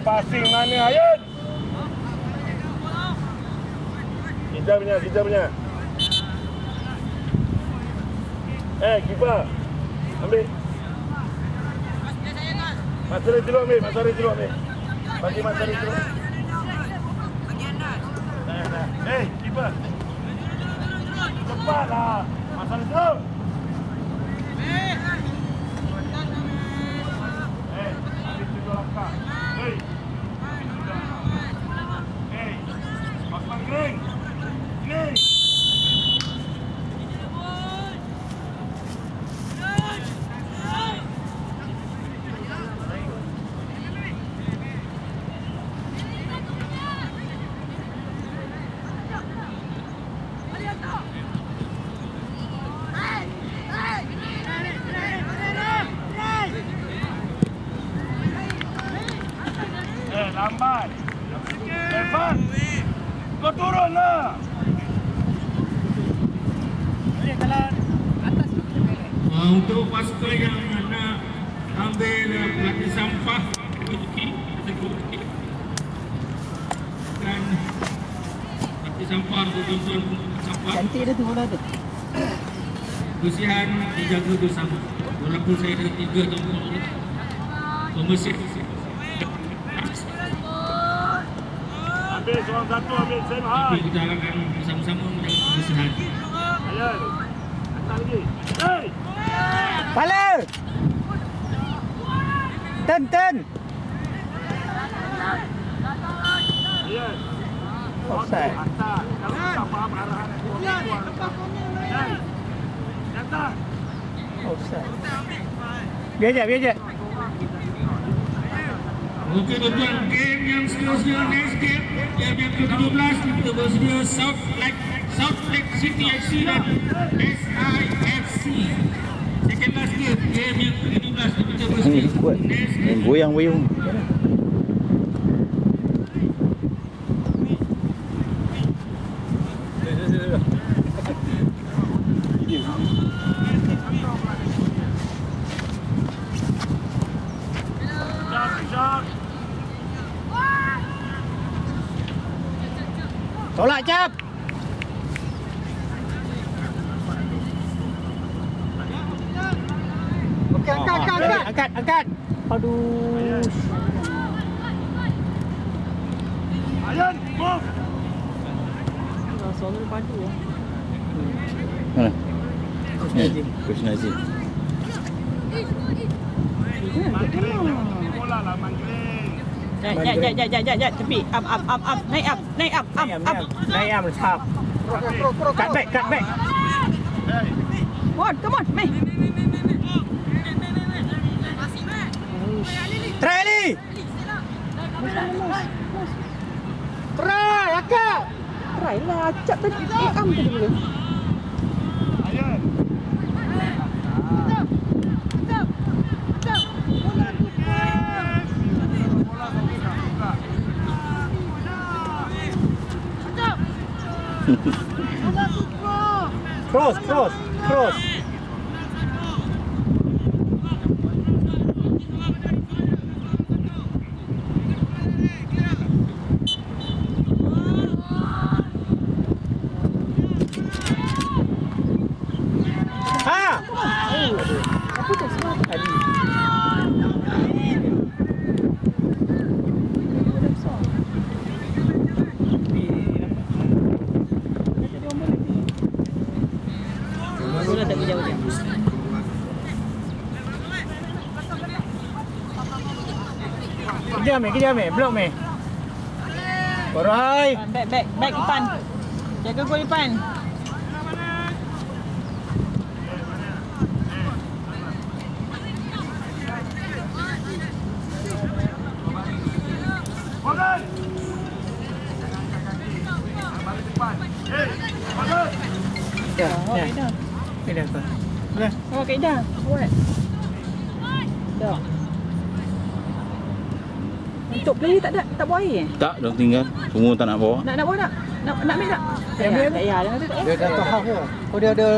passing mana Ayun? Kita punya. Keeper. Ambil. Masari dulu ambil. Bagi Masari dulu. Keeper. Cepatlah. Masari dulu. Ambil tujuh langkah. Osman Kering. Ini. Lambat. Evan. Kau turunlah. Untuk pasukan yang nak ambil pelati sampah dan pelati sampah untuk tuan sampah. Cantik dah tu bola tu. Kebersihan dijaga bersama. Walaupun saya ada 3 tahun pembersih. Ambil seorang satu, ambil Sam Han. Tapi kita akan bersama-sama menjaga kebersihan. Ayun. Datang lagi. Hey! Pala. Ten. Ayun. Offside. Atas. Kalau tak faham arahan Hey! Datang. Offside. Biar je. Okey tuan-tuan, game yang seterusnya next game yang ke-17 kita bersedia South Lake City FC dan SIFC. Second last game yang ke-17 kita bersedia Kuat. next game. Goyang-goyang. Jap. Tolak cap. Okey, angkat. Aduh. Ayun, move. Suara padu ah. Mana? Coach Ni, Nazim. Coach Nazim. Bola lah Mangling. Jat. Tepi. Up. Naik up. Naik tap. Cut back. Come on. Mai. Try Ali. Try, akak. Try lah. Acap tadi. Am tadi dulu. Ayun. Cross. Apa tu semua tadi? Bola tak jauh. Kejam, blok me. Alright. Back depan. Jaga gol depan. Bagus. Balik depan. Bagus. Ya. Kaedah. Kaedah tu. Boleh. Kaedah. Buat. Dah. Untuk player tak bawa air. Tak, dah tinggal. Semua tak nak bawa. Nak bawa tak? Nak ambil tak? Tak ambil. payah. Jangan tu tak Dia dah tahan ke? Oh dia ada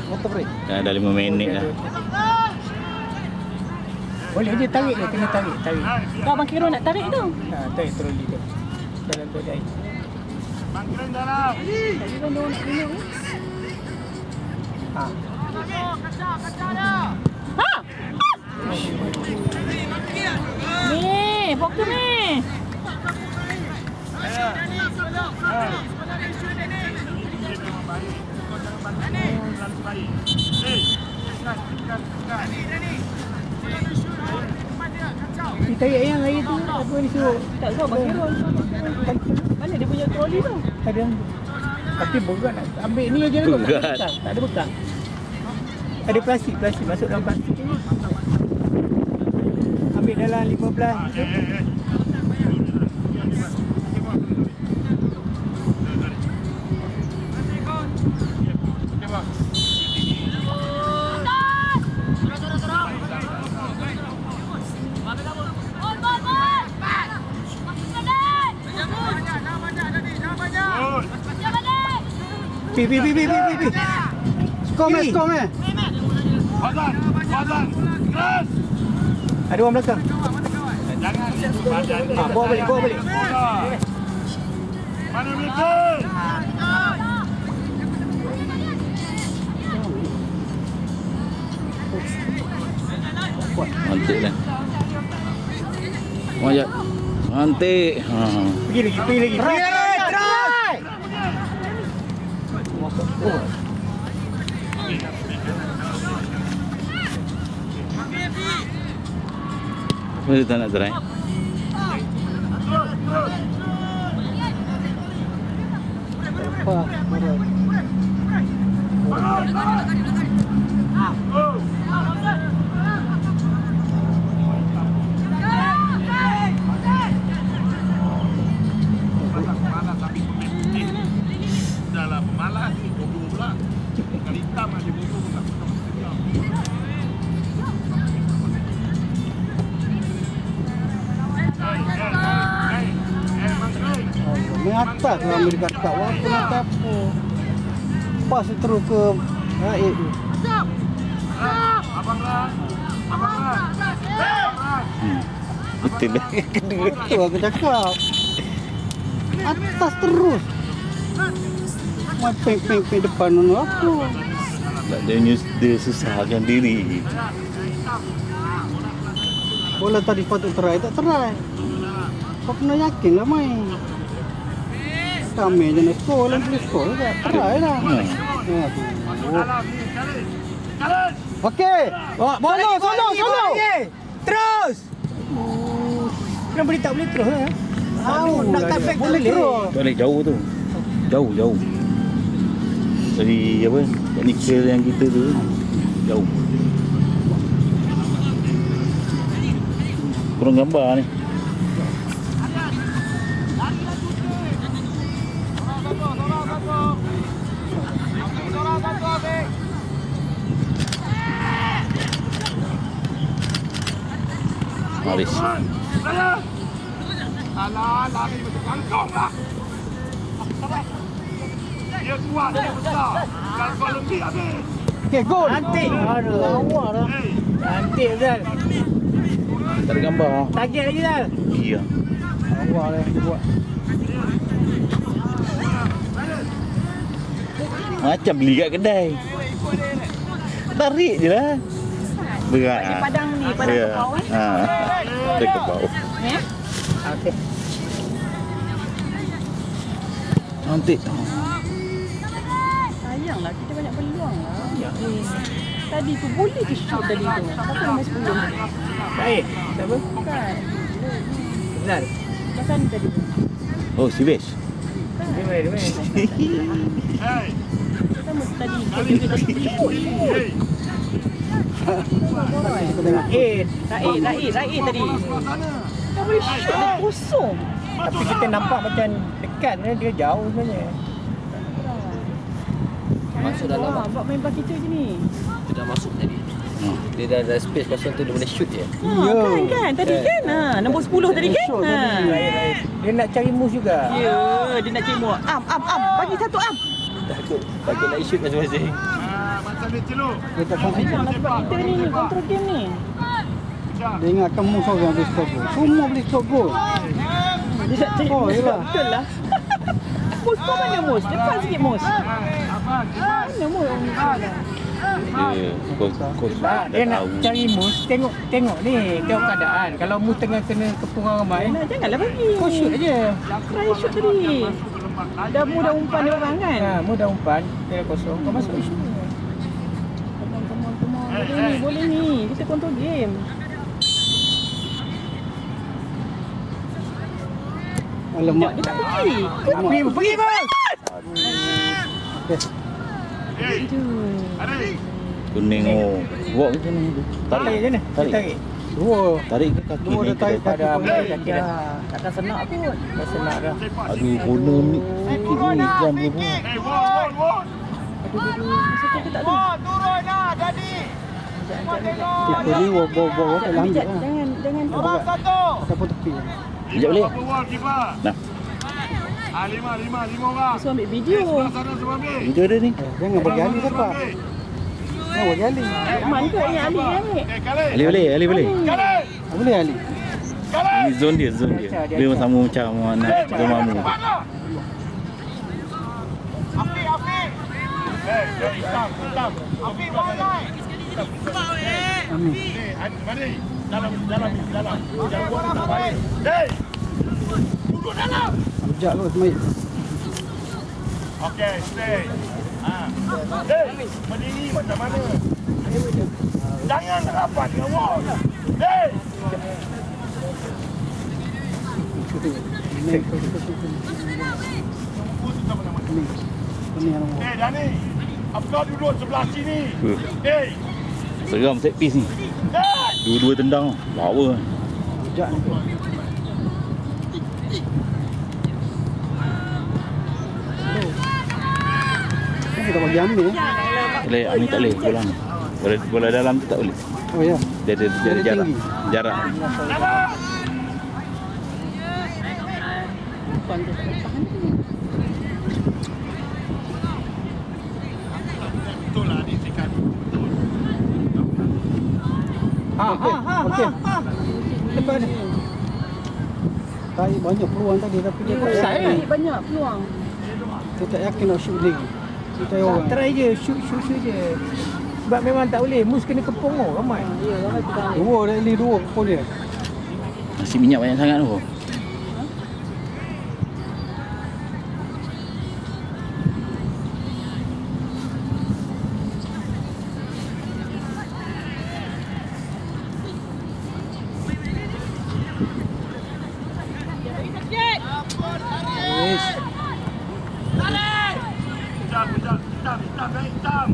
motor break. Dah 5 minit dah. Boleh je tarik dia, kena tarik. Kau Abang Kiro nak tarik tu. Tarik troli tu. Dalam badai. Bang Kiran dalam. Tadi kan dia orang nak minum. Ha. Ha! Ni, fokus ni. Dia tarik yang air tu. Apa ni suruh? Tak tahu Abang Kiro. Mana dia punya troli tu? Ada. Tapi berat nak ambil ni aja tu. Berat. Tak ada bekal. Ada plastik masuk dalam plastik ni. Ambil dalam 15 tu. Pi. Skor meh. Fazan. Keras. Ada orang belakang. Jangan. Bawa balik. Mana Mitchell? Mantik lah. Majak. Mantik. Ha. Pergi lagi. Try. Apa dia tak nak try? Dah lah pemalas. Bodoh pula. Kali hitam aja bodoh pula. Mengatak ke ambil dekat tak. Apa nak apa. Pas terus ke Raib tu. Abang lah. Betul lah. Betul aku cakap. Atas terus. Mai peng depan mana apa. Tak dia susahkan diri. Bola tadi patut try, tak try. Kau kena yakin lah main. Kami je nak skor, lain boleh skor juga. Try lah. Okey. Solo. Terus. Kenapa dia tak boleh terus lah? Nak cut back boleh terus. Balik jauh tu. Jauh. Dari apa? Teknikal yang kita tu jauh. Kurang gambar ni. Maris. Alah, lari macam kangkong lah. Dia kuat, dia besar. Kangkong lebih habis. Okey, gol. Nanti. Aduh, lawak dah. Nanti Zal. Tak ada gambar. Target lagi Zal. Iya. Lawak dah buat. Macam beli kat kedai. Tarik je lah. Berat. Di padang ni, padang Ya. kebau Ha. Ada kebau. Ya? Okey. Nanti. Sayanglah kita banyak peluang lah. Tadi tu boleh ke shoot tadi tu. Siapa nombor 10? Baik. Siapa? Bukan. Zal. Pasal ni tadi. Oh, si Besh. Dia main. Hei, Sama tadi. Kita tadi shoot. Raid tadi. Dah boleh shoot dia kosong. Tapi kita nampak macam dekat ni, dia jauh sebenarnya. Masuk dalam Wah, buat main bak kita je ni. dia dah masuk tadi. Dia dah ada space kosong tu dia boleh shoot je. Kan tadi kan. Nombor 10 tadi kan. Shot tadi. Dia nak cari moves juga. Ya, dia nak cemur. Am. Bagi satu am. Takut nak shoot masing-masing. macam dia celup. Dia tak confident. Sayanglah sebab kita ni control game ni. Dia ingatkan Mus seorang boleh skor gol. Semua boleh skor gol. Oh, yelah. Betul lah. Mus kau mana Mus? Depan sikit Mus. Mana Mus? Dia coach dah Dia nak tahu. cari mus, tengok ni, tengok keadaan. Kalau mus tengah kena kepung orang ramai, Janganlah bagi. kau shoot aje. Try shoot tadi. Dah mudah umpan dia orang kan? Ha, mudah umpan, kira kosong, kau masuk shoot. Come on. Boleh ni. Kita control game. Alamak. Dia tak pergi. Pergi bos! Adik. Kuning oh. Buat macam mana tu? Tarik je ni, Tarik. tarik. Dua. Tarik ke kaki Dua ni? dia tarik Ke kaki. Dah Pada kaki dah. Takkan senang pun. Dah senang dah. aduh, corner ni. Sikit ni jam dia pun. Hey, won. Masa tu tak tahu. Kita ni bawa tak lah ambil lah. Jangan. Siapa tepi. Sekejap boleh? Berapa wall keeper? Nah, Lima orang. Su ambil video. Sebelah sana semua ambil. video dia ni. Jangan bagi Ali siapa. Jangan bagi Ali. Man ke yang Ali ambil? Kali. Ali boleh. Kali. Boleh Ali. Ini zone dia. Dia sama macam anak Zomamu. Hey, hitam. Afiq mana? Amin. Mari. Dalam. Jangan buat tak baik. Hey. Duduk dalam. Sekejap kot Ismail. Okey, stay. Hey, berdiri macam mana? Jangan rapat dengan wall. Hey. Ini yang nombor. Hey, Dani. Apa kau duduk sebelah sini? Hey. Seram set piece ni. Hey. Dua-dua tendang. Power. Sekejap ni. Kita bagi ambil. Boleh, ni tak boleh bola ni. Bola dalam tu tak boleh. Oh ya. Dia ada Dia jarak. tinggi. Jarak. Umpan tu tak tahan tu. Betul lah ni sikat. Okey. Depan ni. Tarik banyak peluang tadi tapi dia tak Offside yakin. kan? Banyak peluang. Dia tak yakin nak shoot lagi. Kita orang. Try je, shoot je. Sebab memang tak boleh, mus kena kepung oh, ramai. Ya, ramai tu dah. Dua dah Ali dua pun dia. Nasi minyak banyak sangat tu. Yes. Hitam.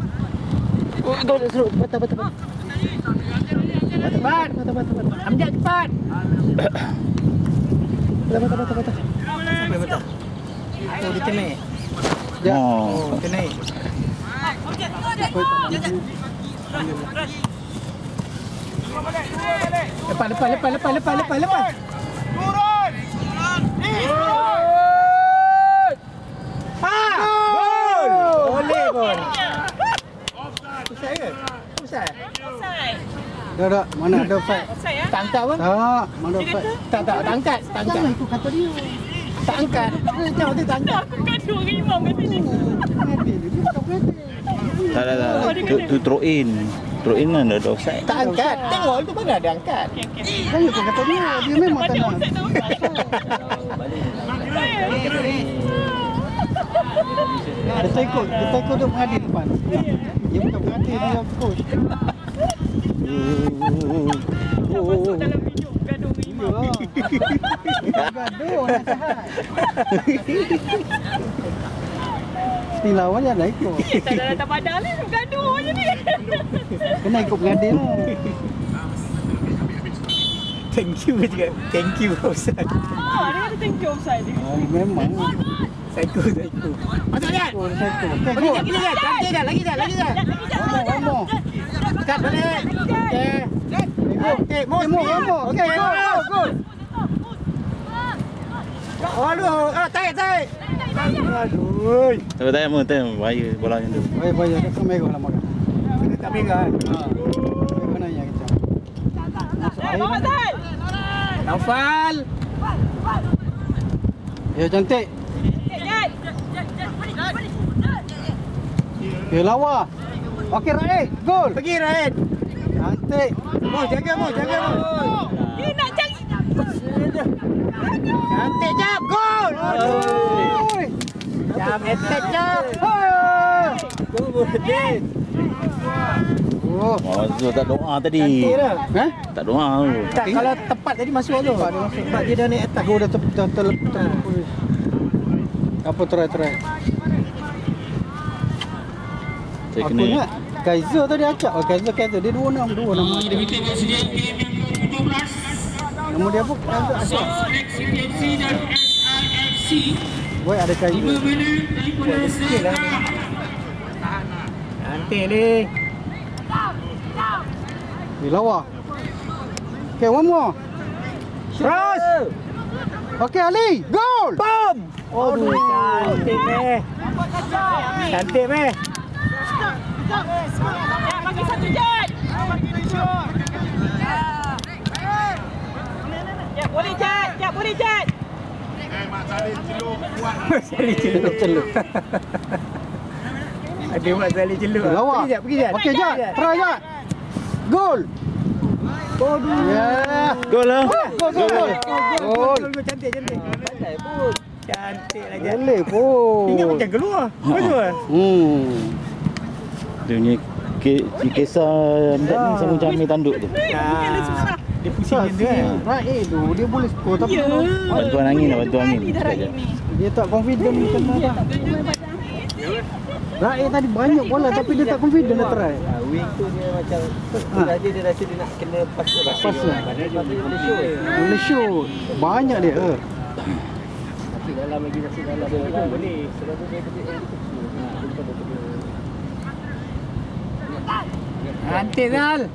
Oh, dah serut. Betul. Cepat. Amjad cepat. Betul. Sampai betul. Oh, dia kena. Ya. Oh. Oh, kena. Lepas. Turun. Gol! Boleh gol. Offside. Pusat. Dah. Mana ada offside? Tak angkat apa? Tak, mana offside? Tak angkat. Jangan ikut kata dia. Tak angkat. Jauh dia tak angkat. Aku gaduh dengan Imam kat sini. Dia tak berhenti. Tak. Tu throw in. Throw in kan ada offside. Tak angkat. Tengok tu mana ada angkat. Jangan ikut kata dia. Dia memang tak nak. Dia tak ikut dia pengadil depan. Dia bukan pengadil, dia coach. Dah masuk dalam video gaduh dengan Imam. Gaduh nak jahat. Tilawan je nak ikut. Tak padahal ni gaduh je ni. Kena ikut pengadil lah. Thank you juga. Thank you Ustaz. Dia kata thank you offside dia. Memang. Psycho. Masuk jap. Oh, saya ikut. Okay, Lagi go. jap. Lagi jap. Ngomong. Kat balik. Okey. Okey, Ngomong. Okey, go. Aduh, tarik. Aduh. Tak bahaya bola macam tu. Baik, tak merah lah makan. Tak merah. Mana yang kita? Bawa Zal. Naufal. Ya cantik. Jad. Ya lawa. Okey Raid, gol. Pergi Raid. Cantik. Mo, jaga Mo. Dia nak cari. Cantik Jap, gol. Oi. Jam attack Jap. Gol dia. Oh. Oh, Zul tak doa tadi. Cantik dah. Eh? Tak doa tu. Tak, kalau tepat tadi masuk tu. Sebab dia dah naik atas. Gol dah apa try. Saya Aku kena ingat Kaiser tadi acak. Oh Kaiser dia 2 nama. Demikian persediaan game yang ke-17. Nama dia apa? Acak. South Lake City FC dan SIFC. Boy ada 5 Kaiser. minit daripada Serta. Cantik ni. Di lawa. Okay, one more. Cross. Okay, Ali. Gol. Bom. Aduh, cantik meh. Cantik meh. Jad, bagi satu Jad. Jad, boleh Jad. Jad, boleh Jad. Celup. Ada buat Zali celuk. Di lawa. Pergi Jad. Okay, Jad. Try Jad. Gol. Aduh. Yeah. gol lah. Gol. Gol cantik. Pandai pun. Cantik lah Jad. Boleh pun. Ingat macam keluar. Betul. Dia punya kisah Andat ni sama macam ambil tanduk tu. Dia pusing macam tu kan. Raid tu dia boleh skor tapi Bantuan angin lah, bantuan angin. Sekejap je. dia tak confident kena dah. Raid tadi banyak bola tapi dia tak confident nak try. Wing tu dia macam dia rasa dia nak kena pas tu. Pas tu. Boleh shoot. Banyak dia. Tapi dalam lagi rasa dalam boleh. Sebab tu dia kecil. Cantik Zal.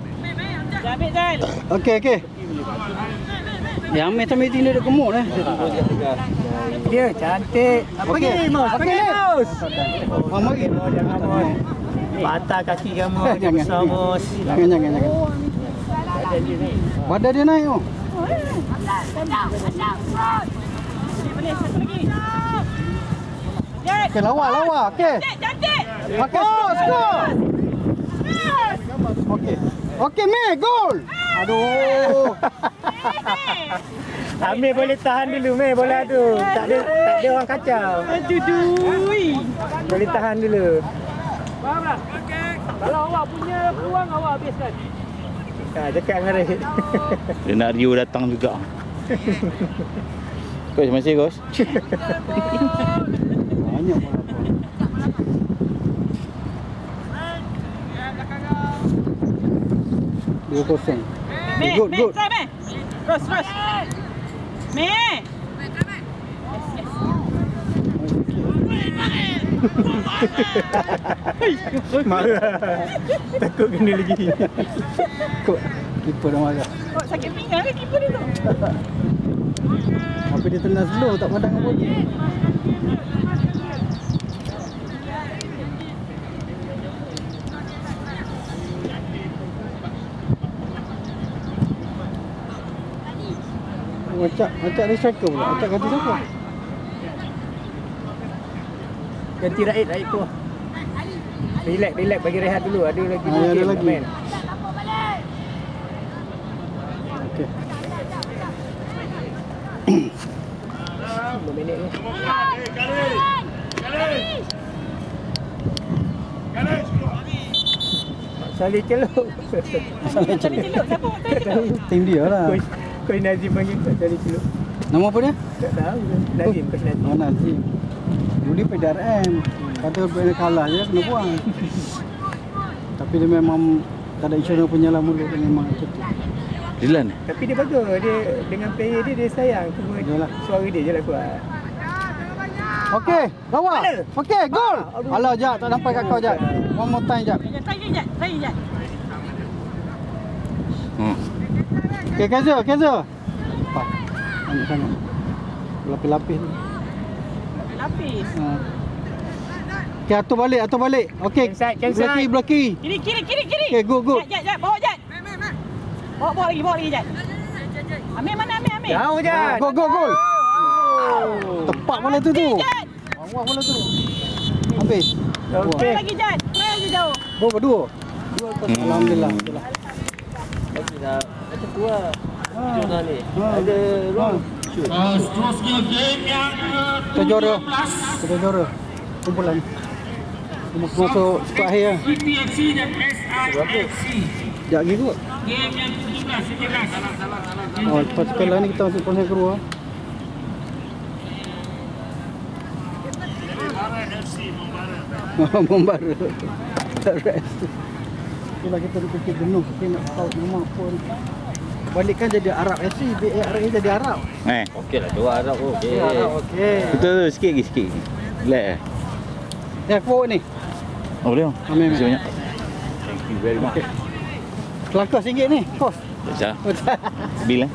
Jad, ambil Zal. Okey. Yang ambil sampai tinggal dekat gemuk eh. Dia cantik. Pergi Mos. Pergi Mos. Mama lagi. Jangan Mos. Patah kaki kamu. Dia besar Mos. Jangan. Badan dia naik tu. Boleh, satu lagi. Jad. Okey, lawa. Okey. Cantik. Okey, skor. Okey, Meh, gol. Aduh. Amir boleh tahan dulu Meh bola tu. Tak ada orang kacau. Aduh. Boleh tahan dulu. Faham tak? Kalau awak punya peluang, awak habiskan. Cakap dengan Ray. Dia nak Rio datang juga. Coach, masih coach. Banyak bola. 2-0. Meh, Good. try Meh. Terus. Meh. Marah. Takut kena lagi. Kok keeper dah marah. Oh, sakit pinggang ke keeper dia tu? Tapi dia tendang slow tak pandang apa. Acak dia striker pula. Acak ganti siapa? Ganti Raid tu. Relax bagi rehat dulu. Ada lagi Ada lagi. main. Okey. 5 minit ni. Salih celuk. Salah Cari celuk. Siapa tadi? Tim dia lah. Coach Nazim panggil Salih celuk. Nama apa dia? Tak tahu. Nazim, Coach Nazim. Oh, Nazim. Dulu dia PDRM. Kata bila kalah je kena buang. Tapi dia memang tak ada isu penyalah mulut dia memang macam tu. Dilan. Tapi dia bagus. Dia dengan player dia sayang. Cuma Yalah. suara dia je lah kuat. Okey, lawa. Okey, gol. Alah, Jat, tak sampai kat kau, Jat. One more time, Jat. Try Jad. Okey, Kaiser. Apa? Sangat. Lapis-lapis ni. Lapis. Ha. Okey, atur balik. Okey. Cancel side. Belaki. Kiri. Okey, good. Jad. Bawa Jad. Bawa lagi Jan. Ambil mana ambil. Jauh je. Gol. Tepat bola tu. Jan. Awak bola tu. Habis. Try lagi Jan. Try lagi jauh. Dua. Alhamdulillah. Lagi dah macam tu lah. Jurnal ni. Ha. Ada ruang. Seterusnya game yang Kita juara. ke-17. Kita juara. Kumpulan. Masuk skor akhir lah. CTFC dan SIFC. Sekejap lagi kot. Game yang ke-17. Oh, lepas sekolah ni kita masuk proses kedua. Membara. Rest. Itulah kita fikir jenuh. Kita nak tahu nama apa ni. Balikkan jadi Arab FC. Arab jadi Arab. Okey lah, dua Arab pun okey. Arab okey. Betul tu, sikit lagi. Relax eh. F4 ni. Oh boleh. Amin. Terima kasih banyak. Thank you very much. Kelakar RM1 ni. Kos. Tak salah. Bil eh.